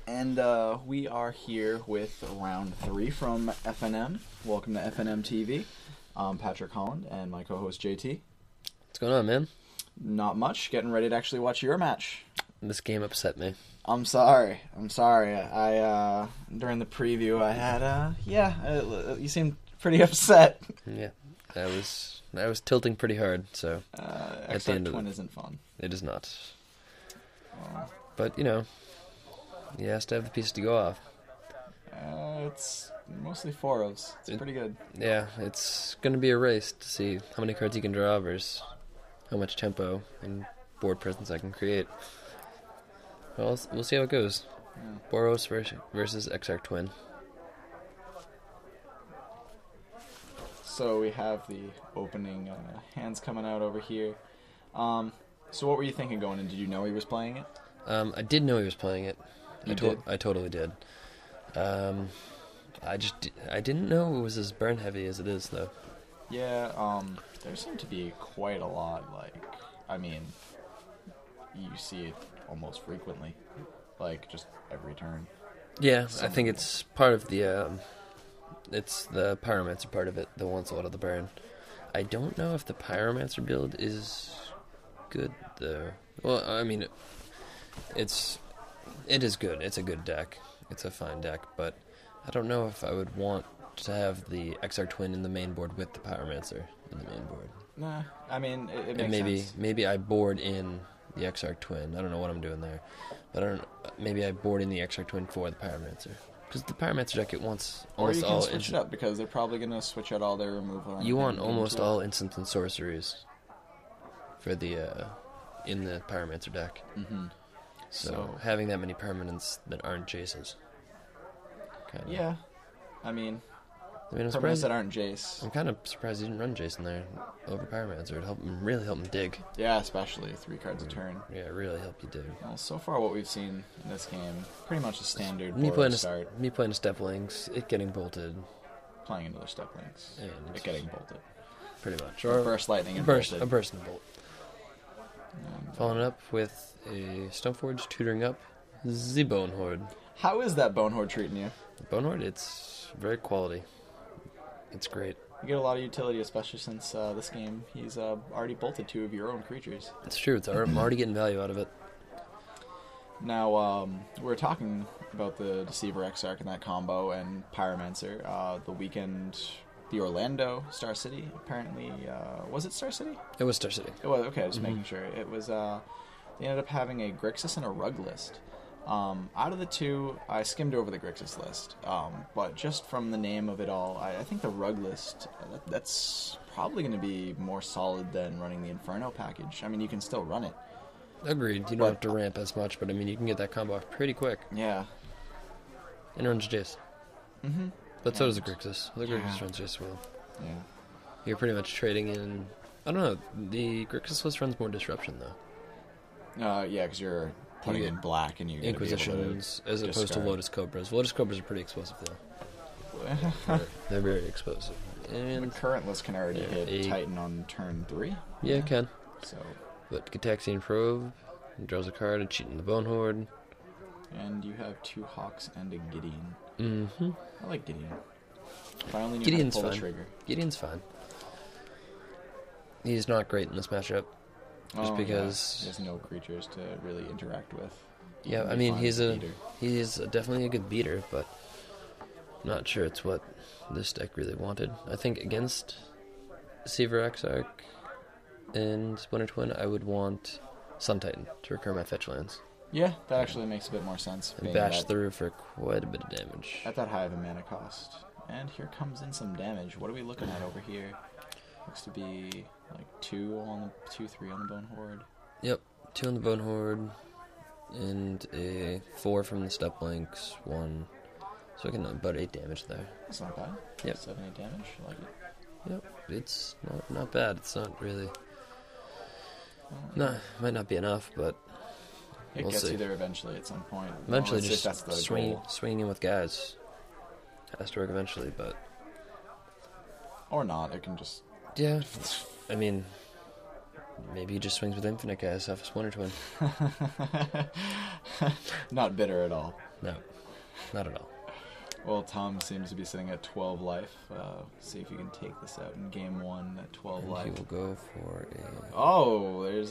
And we are here with round 3 from FNM. Welcome to FNM TV. I'm Patrick Holland and my co-host JT. What's going on, man? Not much. Getting ready to actually watch your match. This game upset me. I'm sorry. I during the preview I had you seemed pretty upset. Yeah, I was tilting pretty hard. So at the end twin isn't fun. It is not. But he has to have the pieces to go off. It's mostly 4-ofs. It's pretty good. Yeah, it's going to be a race to see how many cards he can draw versus how much tempo and board presence I can create. Well, we'll see how it goes. Yeah. Boros versus Exarch twin. So we have the opening hands coming out over here. So what were you thinking going in? Did you know he was playing it? I did know he was playing it. I totally did. I didn't know it was as burn heavy as it is, though. Yeah, there seemed to be quite a lot. You see it almost frequently, just every turn. Yeah, I think it's part of the, it's the Pyromancer part of it that wants a lot of the burn. I don't know if the Pyromancer build is good, though. Well, I mean, it is good. It's a good deck. It's a fine deck, but I don't know if I would want to have the Exarch twin in the main board with the Pyromancer in the main board. Nah, I mean, it makes sense. Maybe I board in the Exarch twin. I don't know what I'm doing there, but maybe I board in the Exarch twin for the Pyromancer. Because the Pyromancer deck, it wants almost all... Or you can switch it up, because they're probably going to switch out all their removal. You want almost all instants and sorceries for the in the Pyromancer deck. Mm-hmm. So having that many permanents that aren't Jaces. Kinda. Yeah. I mean I'm permanents surprised that aren't Jace. I'm kind of surprised he didn't run Jace in there over Pyromancer. It'd really help him dig. Yeah, especially 3 cards a turn. Yeah, really help you dig. Well, so far what we've seen in this game, pretty much a standard me playing start. Me playing a Step Links, it getting bolted. Playing another Step Links, and it getting bolted. Pretty much. Or Burst Lightning and a burst and bolt. Following up with a Stoneforge, tutoring up the Bone Horde. How is that Bone Horde treating you? Bone Horde, it's very quality. It's great. You get a lot of utility, especially since this game he's already bolted 2 of your own creatures. It's true. I'm already getting value out of it. Now, we were talking about the Deceiver Exarch and that combo and Pyromancer. The weekend, the Orlando Star City, apparently, was it Star City? It was Star City. It was, okay, just making sure. It was, they ended up having a Grixis and a Rug list. Out of the 2, I skimmed over the Grixis list, but just from the name of it all, I think the Rug list, that's probably going to be more solid than running the Inferno package. I mean, you can still run it. Agreed. You don't have to ramp as much, but I mean, you can get that combo off pretty quick. Yeah. And runs Jace. Mm-hmm. But so does the Grixis. The Grixis runs Jace well. Yeah. You're pretty much trading in... I don't know. The Grixis list runs more Disruption, though. Yeah, because you're putting in black and you Inquisitions as opposed to Lotus Cobras. Lotus Cobras are pretty explosive, though. They're very explosive. And the current list can already hit Titan on turn 3. Yeah, it can. So... But Gataxian Probe draws a card and cheating the Bone Horde. And you have 2 Hawks and a Gideon. Mm-hmm. I like Gideon. If I only knew Gideon's how to pull fine. the trigger. Gideon's fine. He's not great in this matchup. Just because... He has no creatures to really interact with. Yeah, I mean, he's definitely a good beater, but I'm not sure it's what this deck really wanted. I think against Deceiver Exarch and Splinter Twin, I would want Sun Titan to recur my fetch lands. Yeah, that actually makes a bit more sense. And bash through for quite a bit of damage. At that high of a mana cost. And here comes in some damage. What are we looking at over here? Looks to be like 3 on the Bone Horde. Yep, 2 on the Bone Horde. And a 4 from the Step Links, 1. So I can about 8 damage there. That's not bad. Yep. 7, 8 damage. I like it. Yep, it's not bad. It's not really... No, might not be enough, but we'll gets you there eventually at some point. Eventually, just that's the swinging in with guys. Has to work eventually, but... Or not, it can just... Yeah, I mean, maybe he just swings with infinite guys off a Splinter Twin. Not bitter at all. No, not at all. Well, Tom seems to be sitting at 12 life. See if you can take this out in game 1 at 12 And life. he will go for a... Oh, there's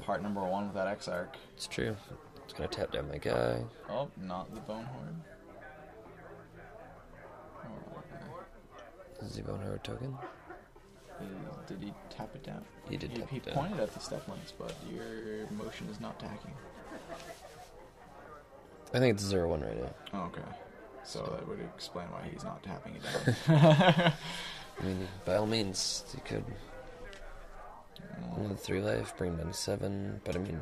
part number 1 with that Exarch. It's true. It's going to tap down my guy. Oh, not the Bone Horde. Is the Bone Horde token? Did he tap it down? He did tap it down. He pointed at the step links, but your motion is not tacking. I think it's 0-1 right now. Oh, okay. So that would explain why he's not tapping it down. I mean, by all means, you could... Another 3 life, bring him down to 7, but I mean,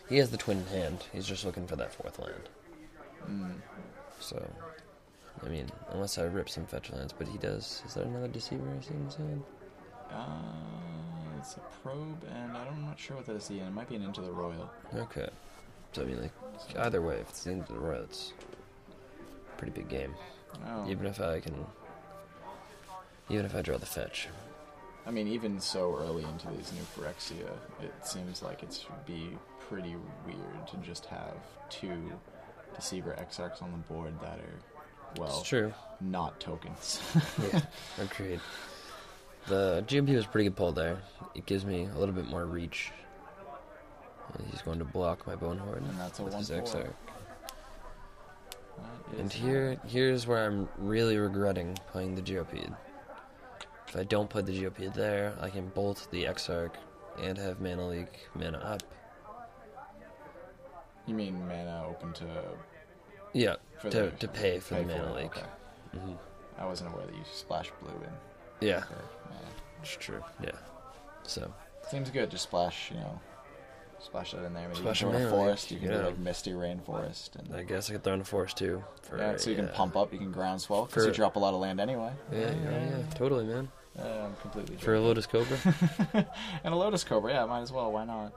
he has the twin in hand. He's just looking for that 4th land. So, I mean, unless I rip some fetch lands, but he does. Is there another Deceiver I see in his hand? It's a probe, and I'm not sure what that is. It might be an Into the Royal. Okay. So, I mean, like, either way, if it's the Into the Royal, it's a pretty big game. Oh. Even if I draw the fetch. I mean, even so early into these new Phyrexia, it seems like it should be pretty weird to just have 2 Deceiver Exarchs on the board that are, well, It's true. not tokens. Yeah, agreed. The GMP was a pretty good pull there. It gives me a little bit more reach. And he's going to block my Bone Horde. And that's a with his 1/4. Exarch. And here's where I'm really regretting playing the Geopede. If I don't play the Geopede there, I can bolt the Exarch and have Mana Leak, mana up. You mean mana open to... Yeah, For to the- pay for the pay for Mana it, Leak. okay. Hmm. I wasn't aware that you splash blue in. Yeah, For mana. it's true. Yeah. So, Seems good, just splash, splash that in there. Maybe Splash you a can throw in a mana forest, leak, you can do yeah. like Misty Rainforest. And I guess I could throw in a Forest too. For so you can pump up, you can groundswell, because For- you drop a lot of land anyway. Yeah, totally, man. I'm completely For a joking. Lotus Cobra. And a Lotus Cobra, yeah, might as well, why not?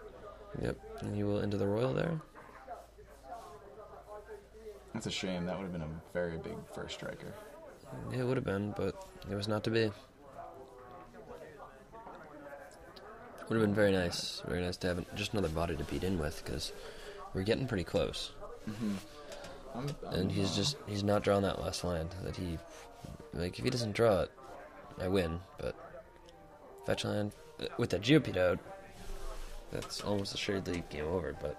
Yep, and you will into the Royal there. That's a shame, that would have been a very big first striker. Yeah, it would have been, but it was not to be. Would have been very nice to have just another body to beat in with, because we're getting pretty close. And he's not drawing that last land that he, like, if he doesn't draw it, I win, but fetch land, with that Geopede out, that's almost assuredly game over, but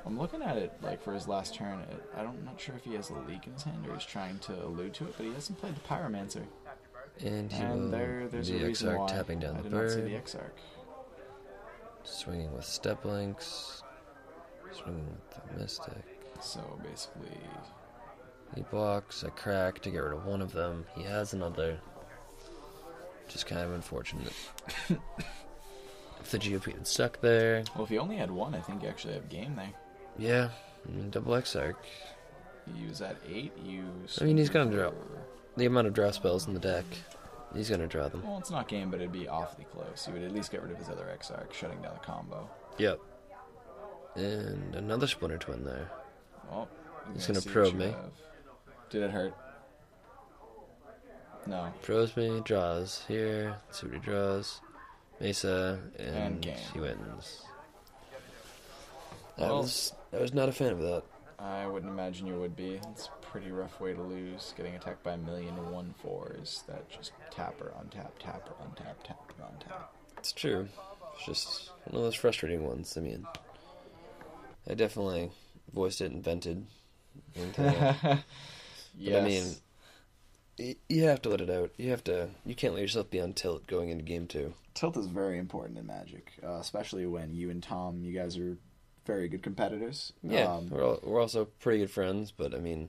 I'm looking at it, like, for his last turn, I'm not sure if he has a leak in his hand or he's trying to allude to it, but he hasn't played the Pyromancer. and he And will there's a the reason Exarch why tapping down I the did not see bird, the Exarch. swinging with step links, swinging with the Mystic. So basically, He blocks, I crack to get rid of one of them. He has another. Just kind of unfortunate. If the GOP had stuck there. well, if he only had one, I think you actually have game there. Yeah, double Exarch. You use that 8, I mean, he's gonna draw. The amount of draw spells in the deck, he's gonna draw them. Well, it's not game, but it'd be awfully close. You would at least get rid of his other Exarch, shutting down the combo. Yep. And another Splinter Twin there. Well, He's gonna gonna see probe what you me. have. Did it hurt? No. Probes me, draws here. Let's see what he draws. Mesa, And and game. he wins. Well- I was not a fan of that. I wouldn't imagine you would be. It's a pretty rough way to lose, getting attacked by a million 1/4s that just tapper, untap, tapper, untap, tapper, untap. It's true. It's just one of those frustrating ones. I mean, I definitely voiced it and vented. But Yes. I mean, you have to let it out. You can't let yourself be on tilt going into game 2. Tilt is very important in Magic, especially when you and Tom, you guys are very good competitors. Yeah, we're also pretty good friends, but I mean,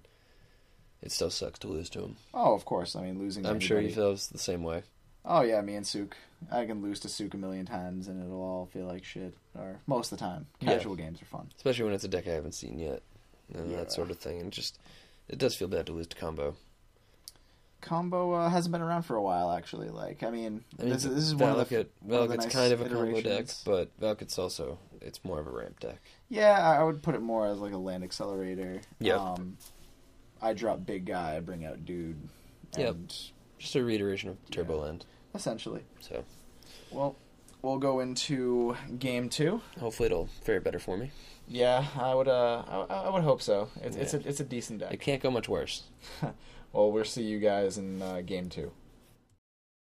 it still sucks to lose to him. Oh, of course. I mean, losing to I'm sure he anybody- feels the same way. Oh, yeah, me and Sook. I can lose to Sook a million times, and it'll all feel like shit. Or most of the time. Casual games are fun. Especially when it's a deck I haven't seen yet, and Yeah. that sort of thing. And just, it does feel bad to lose to combo. Combo hasn't been around for a while, actually. Like, I mean this is one of the Valakut's nice kind of a combo deck, iterations. but Valakut's also, it's more of a ramp deck. Yeah, I would put it more as like a land accelerator. Yep. I drop big guy, I bring out dude. Yep. And Just a reiteration of Turbo Land. essentially. So, Well, we'll go into game 2. Hopefully it'll fare better for me. Yeah, I would hope so. It's a decent deck. It can't go much worse. Well, we'll see you guys in game 2.